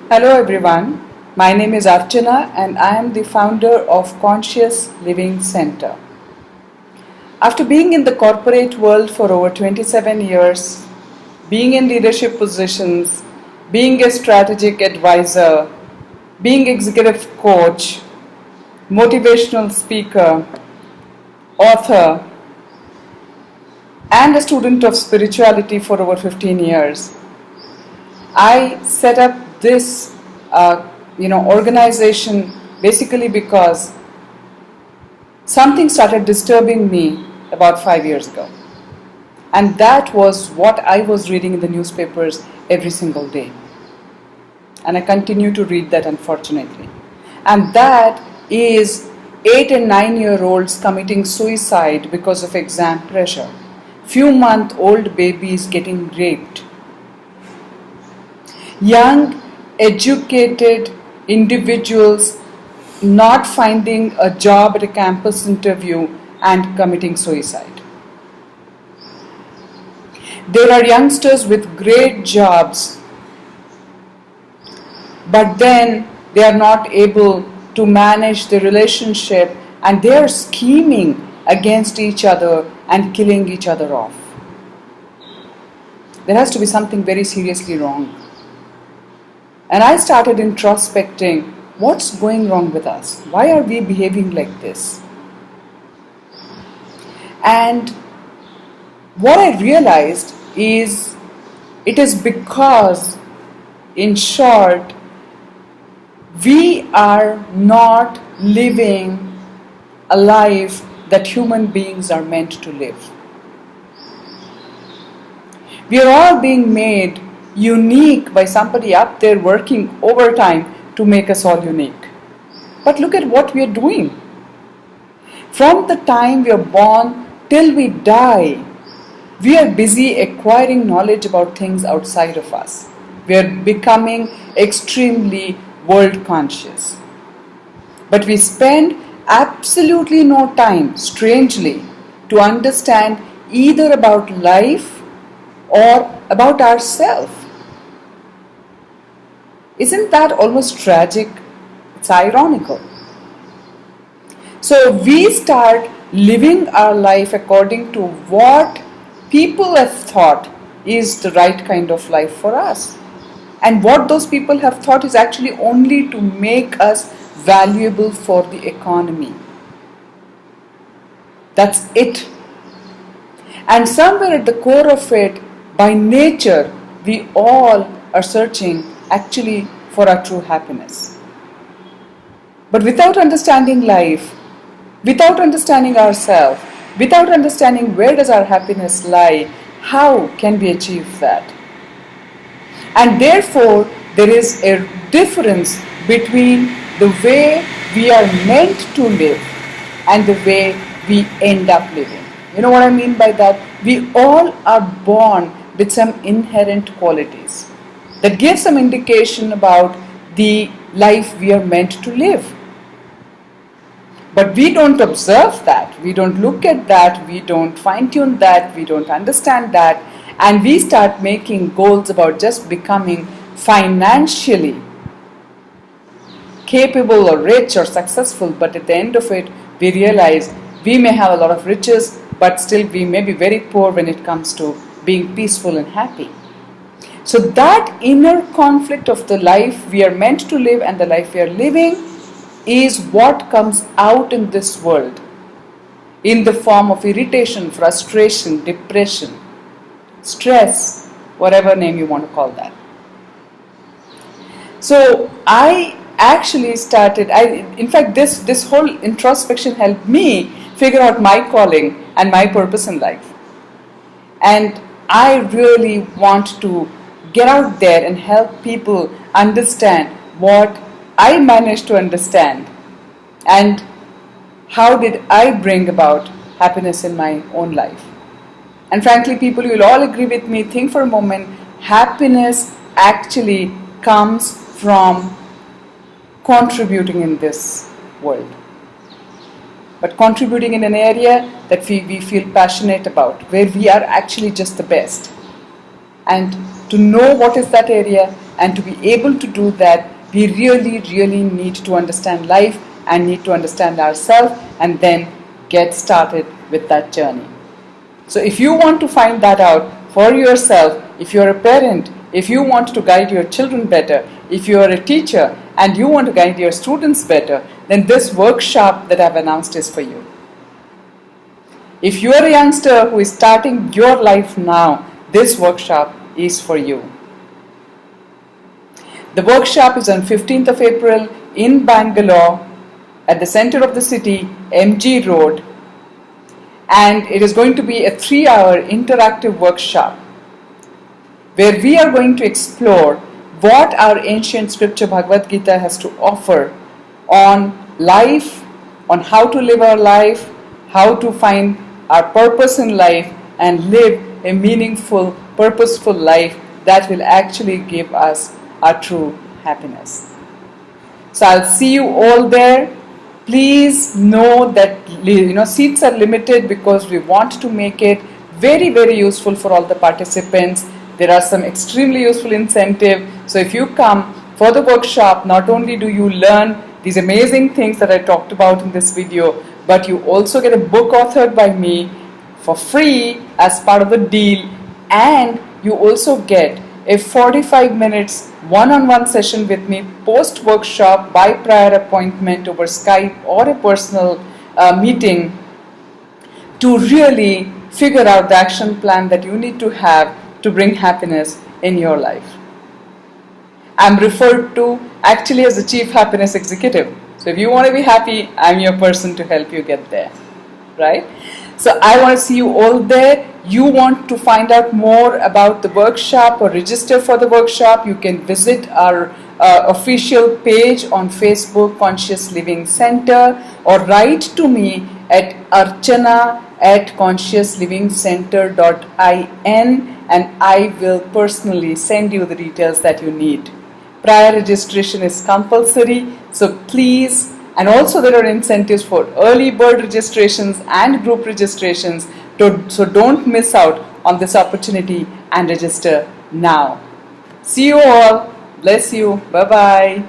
Hello everyone, my name is Archana and I am the founder of Conscious Living Center. After being in the corporate world for over 27 years, being in leadership positions, being a strategic advisor, being executive coach, motivational speaker, author, and a student of spirituality for over 15 years, I set up this organization basically because something started disturbing me about 5 years ago. And that was what I was reading in the newspapers every single day. And I continue to read that, unfortunately. And that is 8 and 9-year-olds committing suicide because of exam pressure. Few-month-old babies getting raped. Young, educated individuals not finding a job at a campus interview and committing suicide. There are youngsters with great jobs, but then they are not able to manage the relationship and they are scheming against each other and killing each other off. There has to be something very seriously wrong. And I started introspecting what's going wrong with us. Why are we behaving like this? And what I realized is it is because, in short, we are not living a life that human beings are meant to live. We are all being made unique by somebody up there working overtime to make us all unique. But look at what we are doing. From the time we are born till we die, we are busy acquiring knowledge about things outside of us. We are becoming extremely world conscious. But we spend absolutely no time, strangely, to understand either about life or about ourselves. Isn't that almost tragic? It's ironical. So we start living our life according to what people have thought is the right kind of life for us. And what those people have thought is actually only to make us valuable for the economy. That's it. And somewhere at the core of it, by nature, we all are searching actually for our true happiness. But without understanding life, without understanding ourselves, without understanding where does our happiness lie, how can we achieve that? And therefore, there is a difference between the way we are meant to live and the way we end up living. You know what I mean by that? We all are born with some inherent qualities that give some indication about the life we are meant to live. But we don't observe that, we don't look at that, we don't fine-tune that, we don't understand that, and we start making goals about just becoming financially capable or rich or successful, but at the end of it, we realize we may have a lot of riches, but still we may be very poor when it comes to being peaceful and happy. So that inner conflict of the life we are meant to live and the life we are living is what comes out in this world in the form of irritation, frustration, depression, stress, whatever name you want to call that. So I actually started, in fact this whole introspection helped me figure out my calling and my purpose in life. And I really want to get out there and help people understand what I managed to understand and how did I bring about happiness in my own life. And frankly, people, you will all agree with me, think for a moment, happiness actually comes from contributing in this world. But contributing in an area that we feel passionate about, where we are actually just the best. And to know what is that area, and to be able to do that, we really, really need to understand life and need to understand ourselves and then get started with that journey. So if you want to find that out for yourself, if you're a parent, if you want to guide your children better, if you're a teacher and you want to guide your students better, then this workshop that I've announced is for you. If you're a youngster who is starting your life now, this workshop is for you. The workshop is on 15th of April in Bangalore at the center of the city, MG Road. And it is going to be a 3-hour interactive workshop where we are going to explore what our ancient scripture Bhagavad Gita has to offer on life, on how to live our life, how to find our purpose in life and live a meaningful, purposeful life that will actually give us our true happiness. So I'll see you all there. Please know that seats are limited because we want to make it very, very useful for all the participants. There are some extremely useful incentives. So if you come for the workshop, not only do you learn these amazing things that I talked about in this video, but you also get a book authored by me for free as part of the deal, and you also get a 45 minutes one-on-one session with me post-workshop by prior appointment over Skype or a personal meeting to really figure out the action plan that you need to have to bring happiness in your life. I'm referred to actually as the Chief Happiness Executive. So if you want to be happy, I'm your person to help you get there, right? So I want to see you all there. You want to find out more about the workshop or register for the workshop, you can visit our official page on Facebook, Conscious Living Center, or write to me at archana@consciouslivingcenter.in and I will personally send you the details that you need. Prior registration is compulsory, so please, and also there are incentives for early bird registrations and group registrations, so don't miss out on this opportunity and register now. See you all. Bless you. Bye-bye.